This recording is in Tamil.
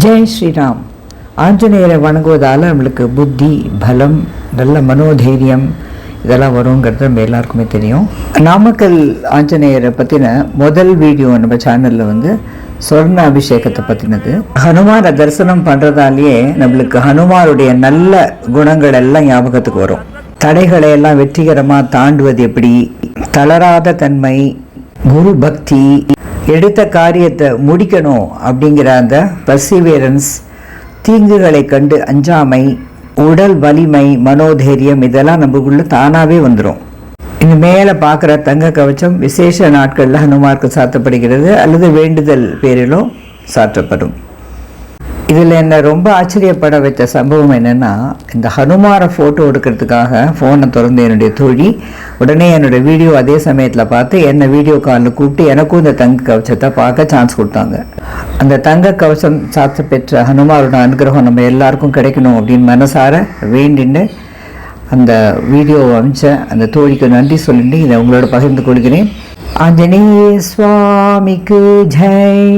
ஜெய் ஸ்ரீராம். ஆஞ்சநேயரை வணங்குவதால் நம்மளுக்கு புத்தி, பலம், நல்ல மனோதைரியம் இதெல்லாம் வருங்கிறது நம்ம எல்லாருக்குமே தெரியும். நாமக்கல் ஆஞ்சநேயரை பற்றின முதல் வீடியோ நம்ம சேனலில் சொர்ண அபிஷேகத்தை பற்றினது. ஹனுமானை தரிசனம் பண்ணுறதாலேயே நம்மளுக்கு ஹனுமாருடைய நல்ல குணங்கள் எல்லாம் ஞாபகத்துக்கு வரும். தடைகளை எல்லாம் வெற்றிகரமாக தாண்டுவது எப்படி, தளராத தன்மை, குரு பக்தி, எடுத்த காரியத்தை முடிக்கணும் அப்படிங்கிற அந்த பர்சிவியரன்ஸ், தீங்குகளை கண்டு அஞ்சாமை, உடல் வலிமை, மனோதைரியம் இதெல்லாம் நம்மளுக்குள்ள தானாகவே வந்துடும். இந்த மேலே பார்க்குற தங்க கவச்சம் விசேஷ நாட்களில் ஹனுமாருக்கு சாத்தப்படுகிறது அல்லது வேண்டுதல் பேரிலும் சாற்றப்படும். இதில் என்னை ரொம்ப ஆச்சரியப்பட வைத்த சம்பவம் என்னென்னா, இந்த ஹனுமாரை ஃபோட்டோ எடுக்கிறதுக்காக ஃபோனை திறந்து என்னுடைய தோழி உடனே என்னுடைய வீடியோ அதே சமயத்தில் பார்த்து என்னை வீடியோ காலில் கூப்பிட்டு எனக்கும் இந்த தங்க கவச்சத்தை பார்க்க சான்ஸ் கொடுத்தாங்க. அந்த தங்க கவசம் சாத்த பெற்ற ஹனுமாரோட அனுகிரகம் நம்ம எல்லாருக்கும் கிடைக்கணும் அப்படின்னு மனசார வேண்டின்னு அந்த வீடியோவை அனுப்பிச்ச அந்த தோழிக்கு நன்றி சொல்லிட்டு இதை உங்களோட பகிர்ந்து கொள்கிறேன். ஆஞ்சநேய சுவாமிக்கு ஜெய்.